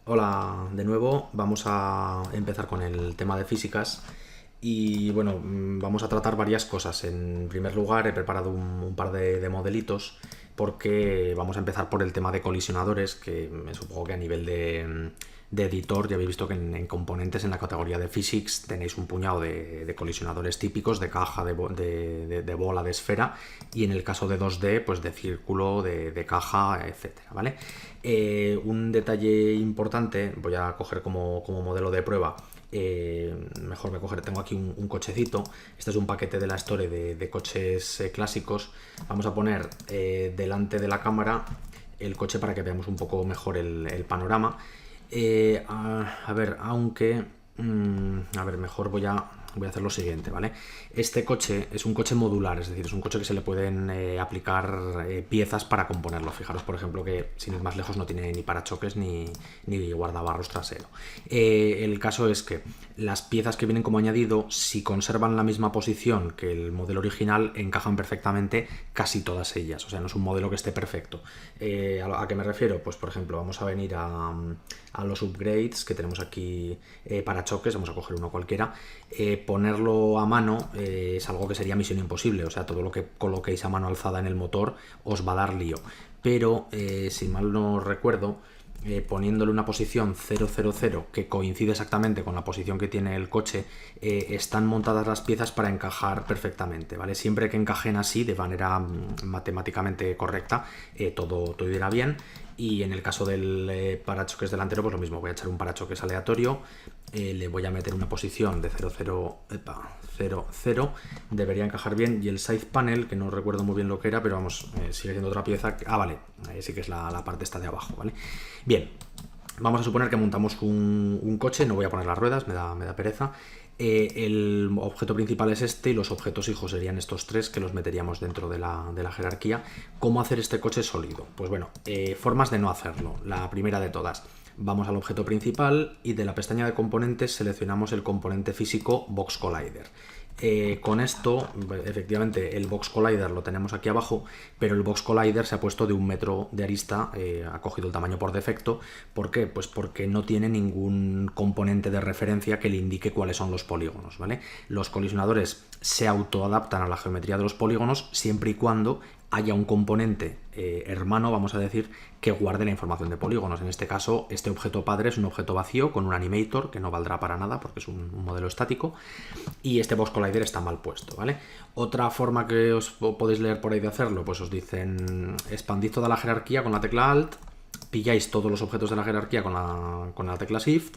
Hola de nuevo, vamos a empezar con el tema de físicas y bueno, vamos a tratar varias cosas. En primer lugar, he preparado un par de modelitos porque vamos a empezar por el tema de colisionadores, que me supongo que a nivel de editor ya habéis visto que en componentes en la categoría de Physics tenéis un puñado de colisionadores típicos, de caja, de bola, de esfera, y en el caso de 2D, pues de círculo, de caja, etcétera, ¿vale? Un detalle importante, voy a coger como modelo de prueba, mejor me coger, tengo aquí un cochecito. Este es un paquete de la Store de coches clásicos. Vamos a poner delante de la cámara el coche para que veamos un poco mejor el panorama. A ver, aunque a ver, mejor voy a hacer lo siguiente, ¿vale? Este coche es un coche modular, es decir, es un coche que se le pueden aplicar piezas para componerlo. Fijaros, por ejemplo, que sin ir más lejos no tiene ni parachoques ni guardabarros trasero. El caso es que las piezas que vienen como añadido, si conservan la misma posición que el modelo original, encajan perfectamente casi todas ellas. O sea, no es un modelo que esté perfecto. ¿A qué me refiero? Pues, por ejemplo, vamos a venir a los upgrades que tenemos aquí, parachoques, vamos a coger uno cualquiera. Ponerlo a mano es algo que sería misión imposible. O sea, todo lo que coloquéis a mano alzada en el motor os va a dar lío. Pero, si mal no recuerdo, poniéndole una posición 000 que coincide exactamente con la posición que tiene el coche, están montadas las piezas para encajar perfectamente, ¿vale? Siempre que encajen así, de manera matemáticamente correcta, todo irá bien. Y en el caso del parachoques delantero, pues lo mismo, voy a echar un parachoques aleatorio, le voy a meter una posición de 0,0, debería encajar bien. Y el side panel, que no recuerdo muy bien lo que era, pero vamos, sigue siendo otra pieza. Vale, sí que es la parte esta de abajo, ¿vale? Bien, vamos a suponer que montamos un coche, no voy a poner las ruedas, me da pereza. El objeto principal es este y los objetos hijos serían estos tres, que los meteríamos dentro de la jerarquía. ¿Cómo hacer este coche sólido? Pues bueno, formas de no hacerlo. La primera de todas, vamos al objeto principal y de la pestaña de componentes seleccionamos el componente físico Box Collider. Con esto, efectivamente, el Box Collider lo tenemos aquí abajo, pero el Box Collider se ha puesto de 1 metro de arista, ha cogido el tamaño por defecto. ¿Por qué? Pues porque no tiene ningún componente de referencia que le indique cuáles son los polígonos, ¿vale? Los colisionadores se autoadaptan a la geometría de los polígonos siempre y cuando haya un componente hermano, vamos a decir, que guarde la información de polígonos. En este caso, este objeto padre es un objeto vacío con un animator que no valdrá para nada porque es un modelo estático, y este Box Collider está mal puesto, ¿vale? Otra forma que os podéis leer por ahí de hacerlo, pues os dicen expandid toda la jerarquía con la tecla Alt, pilláis todos los objetos de la jerarquía con la tecla Shift,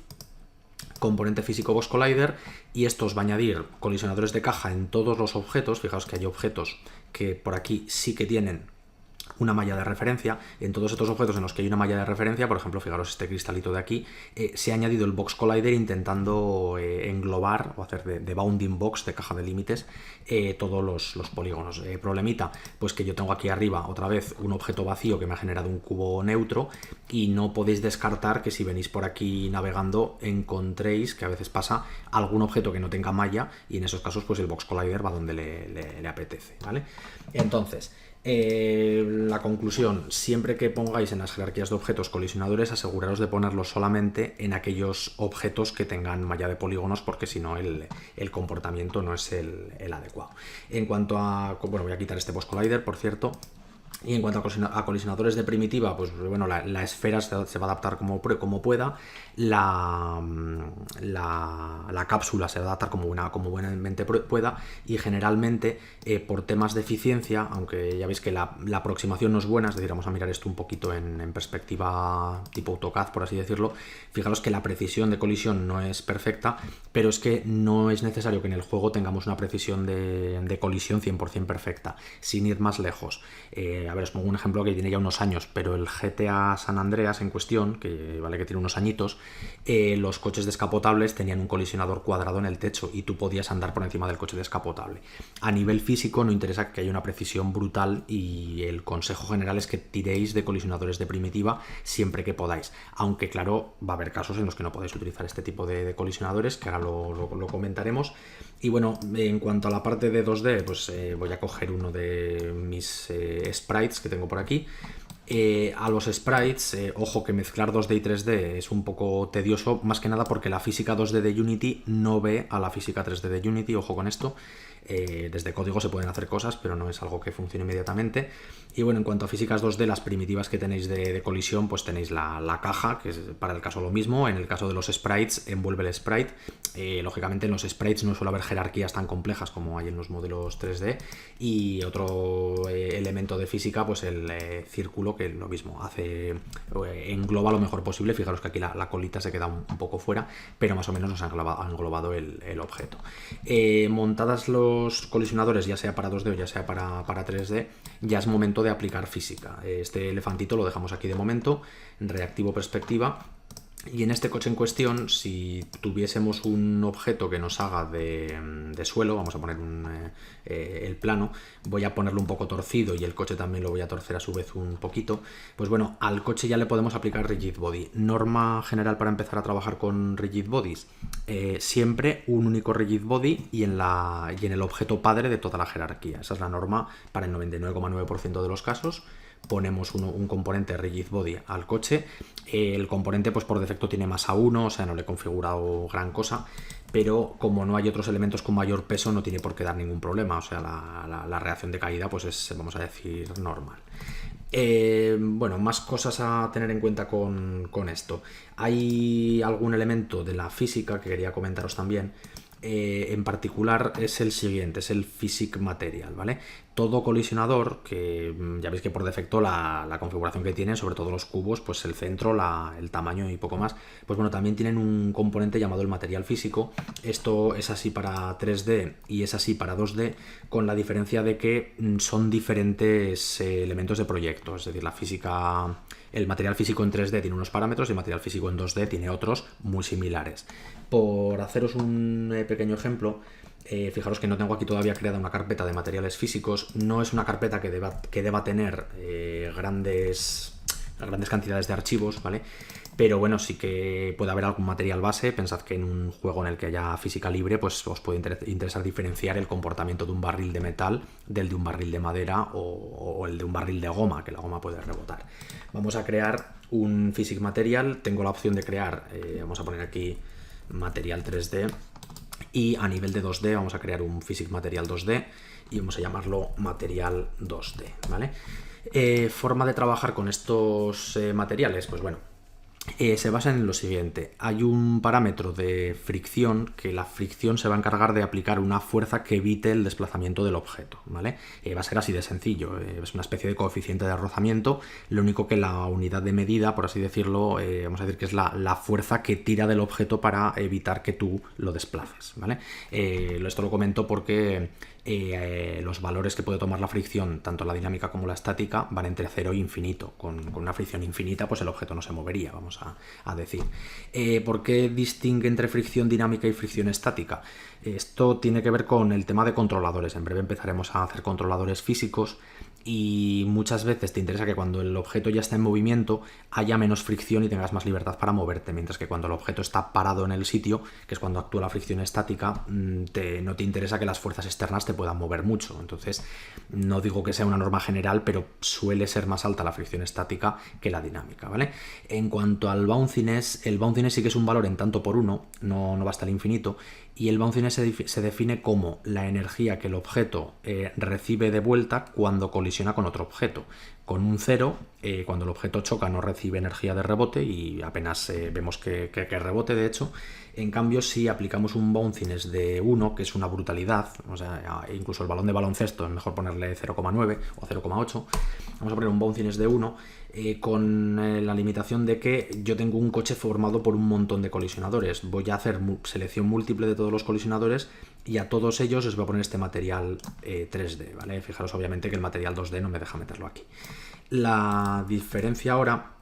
componente físico Box Collider, y esto os va a añadir colisionadores de caja en todos los objetos. Fijaos que hay objetos que por aquí sí que tienen una malla de referencia. En todos estos objetos en los que hay una malla de referencia, por ejemplo, fijaros este cristalito de aquí, se ha añadido el Box Collider intentando englobar o hacer de bounding box, de caja de límites, todos los polígonos. Problemita, pues que yo tengo aquí arriba otra vez un objeto vacío que me ha generado un cubo neutro, y no podéis descartar que si venís por aquí navegando encontréis, que a veces pasa, algún objeto que no tenga malla, y en esos casos pues el Box Collider va donde le apetece, ¿vale? Entonces, la conclusión, siempre que pongáis en las jerarquías de objetos colisionadores, aseguraros de ponerlos solamente en aquellos objetos que tengan malla de polígonos, porque si no el comportamiento no es el adecuado. En cuanto a... Bueno, voy a quitar este Box Collider, por cierto. Y en cuanto a colisionadores de primitiva, pues bueno, la esfera se va a adaptar como pueda. La cápsula se va a adaptar como buenamente pueda. Y generalmente, por temas de eficiencia, aunque ya veis que la aproximación no es buena, es decir, vamos a mirar esto un poquito en perspectiva tipo AutoCAD, por así decirlo. Fijaros que la precisión de colisión no es perfecta, pero es que no es necesario que en el juego tengamos una precisión de colisión 100% perfecta. Sin ir más lejos, a ver, os pongo un ejemplo que tiene ya unos años, pero el GTA San Andreas en cuestión, que vale que tiene unos añitos, los coches descapotables tenían un colisionador cuadrado en el techo y tú podías andar por encima del coche descapotable. A nivel físico no interesa que haya una precisión brutal, y el consejo general es que tiréis de colisionadores de primitiva siempre que podáis, aunque claro, va a haber casos en los que no podéis utilizar este tipo de colisionadores, que ahora lo comentaremos. Y bueno, en cuanto a la parte de 2D, pues voy a coger uno de mis sprites que tengo por aquí. A los sprites, ojo que mezclar 2D y 3D es un poco tedioso, más que nada porque la física 2D de Unity no ve a la física 3D de Unity, ojo con esto. Desde código se pueden hacer cosas, pero no es algo que funcione inmediatamente. Y bueno, en cuanto a físicas 2D, las primitivas que tenéis de colisión, pues tenéis la caja, que es para el caso lo mismo. En el caso de los sprites, envuelve el sprite. Lógicamente en los sprites no suele haber jerarquías tan complejas como hay en los modelos 3D. Y otro elemento de física, pues el círculo, que lo mismo, engloba lo mejor posible. Fijaros que aquí la colita se queda un poco fuera, pero más o menos nos ha englobado el objeto. Montadas los colisionadores, ya sea para 2D o ya sea para 3D, ya es momento de aplicar física. Este elefantito lo dejamos aquí de momento, reactivo perspectiva. Y en este coche en cuestión, si tuviésemos un objeto que nos haga de suelo, vamos a poner el plano, voy a ponerlo un poco torcido y el coche también lo voy a torcer a su vez un poquito, pues bueno, al coche ya le podemos aplicar rigid body. Norma general para empezar a trabajar con rigid bodies, siempre un único rigid body y en el objeto padre de toda la jerarquía. Esa es la norma para el 99,9% de los casos. Ponemos un componente rigid body al coche. El componente pues por defecto tiene masa 1, o sea, no le he configurado gran cosa, pero como no hay otros elementos con mayor peso no tiene por qué dar ningún problema, o sea, la reacción de caída pues es, vamos a decir, normal. Bueno, más cosas a tener en cuenta con esto. Hay algún elemento de la física que quería comentaros también. En particular es el siguiente, es el Physic Material, ¿vale? Todo colisionador, que ya veis que por defecto la configuración que tiene, sobre todo los cubos, pues el centro, el tamaño y poco más, pues bueno, también tienen un componente llamado el material físico. Esto es así para 3D y es así para 2D, con la diferencia de que son diferentes elementos de proyecto, es decir, la física... El material físico en 3D tiene unos parámetros y el material físico en 2D tiene otros muy similares. Por haceros un pequeño ejemplo, fijaros que no tengo aquí todavía creada una carpeta de materiales físicos. No es una carpeta que deba tener grandes cantidades de archivos, ¿vale? Pero bueno, sí que puede haber algún material base. Pensad que en un juego en el que haya física libre, pues os puede interesar diferenciar el comportamiento de un barril de metal del de un barril de madera o el de un barril de goma, que la goma puede rebotar. Vamos a crear un Physic Material. Tengo la opción de crear, vamos a poner aquí material 3D, y a nivel de 2D vamos a crear un Physic Material 2D y vamos a llamarlo material 2D, ¿vale? Forma de trabajar con estos materiales, pues bueno, se basa en lo siguiente. Hay un parámetro de fricción, que la fricción se va a encargar de aplicar una fuerza que evite el desplazamiento del objeto, ¿vale? Va a ser así de sencillo, es una especie de coeficiente de rozamiento. Lo único que la unidad de medida, por así decirlo, vamos a decir que es la fuerza que tira del objeto para evitar que tú lo desplaces, ¿vale? Esto lo comento porque los valores que puede tomar la fricción, tanto la dinámica como la estática, van entre 0 e infinito. Con una fricción infinita, pues el objeto no se movería, vamos a decir. ¿Por qué distingue entre fricción dinámica y fricción estática? Esto tiene que ver con el tema de controladores. En breve empezaremos a hacer controladores físicos y muchas veces te interesa que cuando el objeto ya está en movimiento haya menos fricción y tengas más libertad para moverte, mientras que cuando el objeto está parado en el sitio, que es cuando actúa la fricción estática, no te interesa que las fuerzas externas te puedan mover mucho. Entonces, no digo que sea una norma general, pero suele ser más alta la fricción estática que la dinámica, ¿vale? En cuanto al bounciness, el bounciness sí que es un valor en tanto por uno, no va hasta el infinito, y el bounciness se define como la energía que el objeto recibe de vuelta cuando colisiona con otro objeto. Con un 0, cuando el objeto choca no recibe energía de rebote y apenas vemos que rebote, de hecho. En cambio, si aplicamos un bounciness de 1, que es una brutalidad, o sea, incluso el balón de baloncesto es mejor ponerle 0,9 o 0,8, vamos a poner un bounciness de 1, con la limitación de que yo tengo un coche formado por un montón de colisionadores. Voy a hacer selección múltiple de todos los colisionadores y a todos ellos les voy a poner este material 3D, ¿vale? Fijaros obviamente que el material 2D no me deja meterlo aquí. La diferencia ahora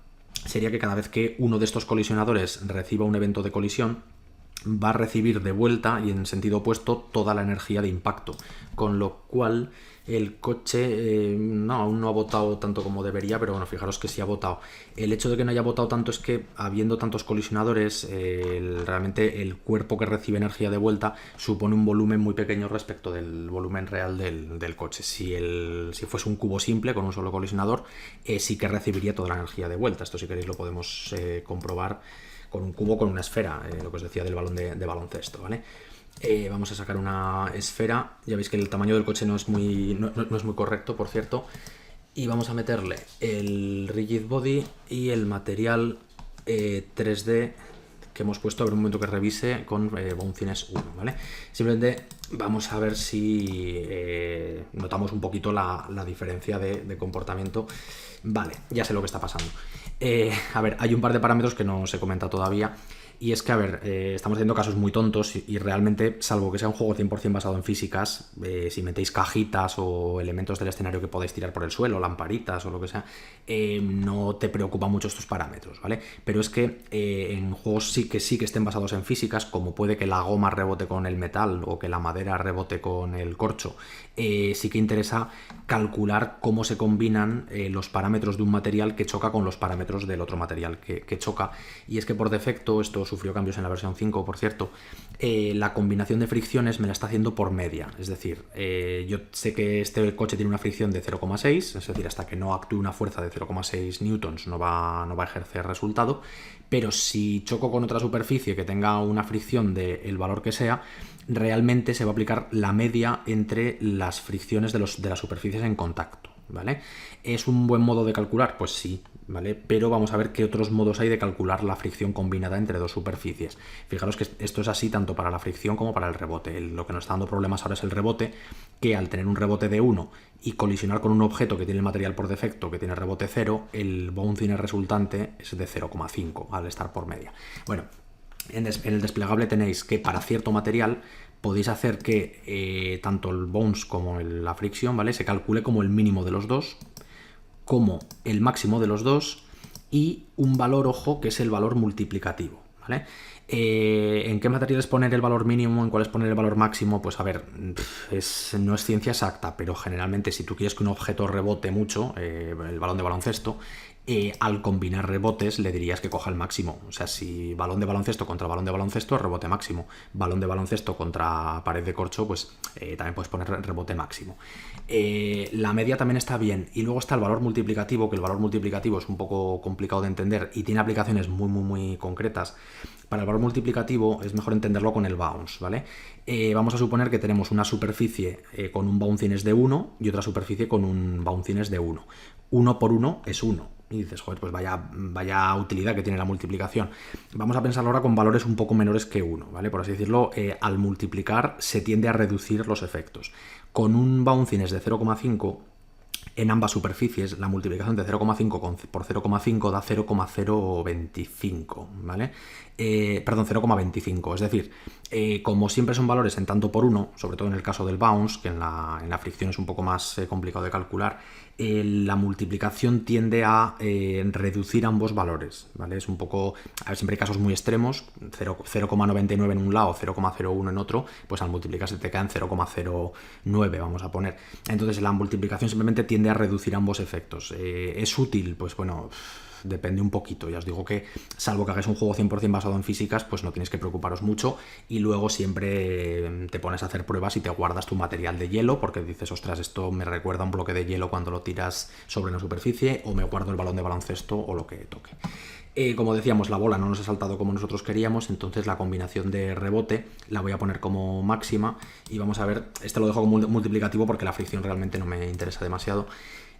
sería que cada vez que uno de estos colisionadores reciba un evento de colisión, va a recibir de vuelta y en sentido opuesto toda la energía de impacto, con lo cual el coche aún no ha botado tanto como debería, pero bueno, fijaros que sí ha botado. El hecho de que no haya botado tanto es que, habiendo tantos colisionadores, realmente el cuerpo que recibe energía de vuelta supone un volumen muy pequeño respecto del volumen real del coche. Si fuese un cubo simple con un solo colisionador, sí que recibiría toda la energía de vuelta. Esto, si queréis, lo podemos comprobar con un cubo, con una esfera, lo que os decía del balón de baloncesto, ¿vale? Vamos a sacar una esfera. Ya veis que el tamaño del coche no es muy correcto, por cierto. Y vamos a meterle el rigid body y el material 3D que hemos puesto. A ver un momento que revise con Bouncines 1, ¿vale? Simplemente vamos a ver si notamos un poquito la diferencia de comportamiento. Vale, ya sé lo que está pasando. A ver, hay un par de parámetros que no os he comentado todavía. Y es que, a ver, estamos haciendo casos muy tontos y realmente, salvo que sea un juego 100% basado en físicas, si metéis cajitas o elementos del escenario que podáis tirar por el suelo, lamparitas o lo que sea, no te preocupan mucho estos parámetros, ¿vale? Pero es que en juegos sí que estén basados en físicas, como puede que la goma rebote con el metal o que la madera rebote con el corcho, sí que interesa calcular cómo se combinan los parámetros de un material que choca con los parámetros del otro material que choca. Y es que por defecto, esto sufrió cambios en la versión 5, por cierto, la combinación de fricciones me la está haciendo por media. Es decir, yo sé que este coche tiene una fricción de 0,6, es decir, hasta que no actúe una fuerza de 0,6 newtons no va a ejercer resultado, pero si choco con otra superficie que tenga una fricción del valor que sea, realmente se va a aplicar la media entre las fricciones de las superficies en contacto, ¿vale? ¿Es un buen modo de calcular? Pues sí, ¿vale? Pero vamos a ver qué otros modos hay de calcular la fricción combinada entre dos superficies. Fijaros que esto es así tanto para la fricción como para el rebote. Lo que nos está dando problemas ahora es el rebote, que al tener un rebote de 1 y colisionar con un objeto que tiene el material por defecto, que tiene rebote 0, el bouncing resultante es de 0,5 al estar por media. Bueno, en el desplegable tenéis que para cierto material podéis hacer que tanto el bounce como la fricción, ¿vale?, se calcule como el mínimo de los dos, como el máximo de los dos y un valor, ojo, que es el valor multiplicativo, ¿vale? ¿En qué materiales poner el valor mínimo? ¿En cuáles poner el valor máximo? Pues a ver, no es ciencia exacta, pero generalmente si tú quieres que un objeto rebote mucho, el balón de baloncesto, al combinar rebotes le dirías que coja el máximo. O sea, si balón de baloncesto contra balón de baloncesto, rebote máximo. Balón de baloncesto contra pared de corcho, pues también puedes poner rebote máximo. La media también está bien. Y luego está el valor multiplicativo, que el valor multiplicativo es un poco complicado de entender y tiene aplicaciones muy concretas. Para el valor multiplicativo es mejor entenderlo con el bounce, ¿vale? Vamos a suponer que tenemos una superficie con un bouncines de 1 y otra superficie con un bouncines de 1. 1 por 1 es 1. Y dices, joder, pues vaya utilidad que tiene la multiplicación. Vamos a pensarlo ahora con valores un poco menores que 1, ¿vale? Por así decirlo, al multiplicar se tiende a reducir los efectos. Con un bouncines de 0,5... en ambas superficies, la multiplicación de 0,5 por 0,5 da 0,025, ¿vale? Perdón, 0,25. Es decir, como siempre son valores en tanto por 1, sobre todo en el caso del bounce, que en la fricción es un poco más complicado de calcular, la multiplicación tiende a reducir ambos valores, ¿vale? Es un poco, a ver, siempre hay casos muy extremos, 0,99 en un lado, 0,01 en otro, pues al multiplicar se te caen 0,09, vamos a poner. Entonces la multiplicación simplemente tiende a reducir ambos efectos. ¿Es útil? Pues bueno, depende un poquito. Ya os digo que, salvo que hagáis un juego 100% basado en físicas, pues no tenéis que preocuparos mucho y luego siempre te pones a hacer pruebas y te guardas tu material de hielo porque dices, ostras, esto me recuerda a un bloque de hielo cuando lo tiras sobre una superficie, o me guardo el balón de baloncesto o lo que toque. Como decíamos, la bola no nos ha saltado como nosotros queríamos, entonces la combinación de rebote la voy a poner como máxima y vamos a ver, este lo dejo como multiplicativo porque la fricción realmente no me interesa demasiado.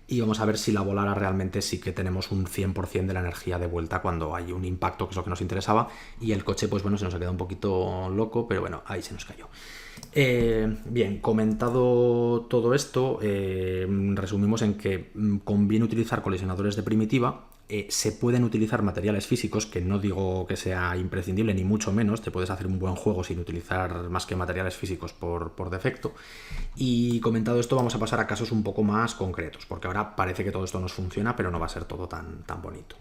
Y vamos a ver si la bola ahora realmente sí que tenemos un 100% de la energía de vuelta cuando hay un impacto, que es lo que nos interesaba, y el coche, pues bueno, se nos ha quedado un poquito loco, pero bueno, ahí se nos cayó. Bien, comentado todo esto, resumimos en que conviene utilizar colisionadores de primitiva. Se pueden utilizar materiales físicos, que no digo que sea imprescindible ni mucho menos, te puedes hacer un buen juego sin utilizar más que materiales físicos por defecto. Y comentado esto, vamos a pasar a casos un poco más concretos, porque ahora parece que todo esto nos funciona, pero no va a ser todo tan bonito.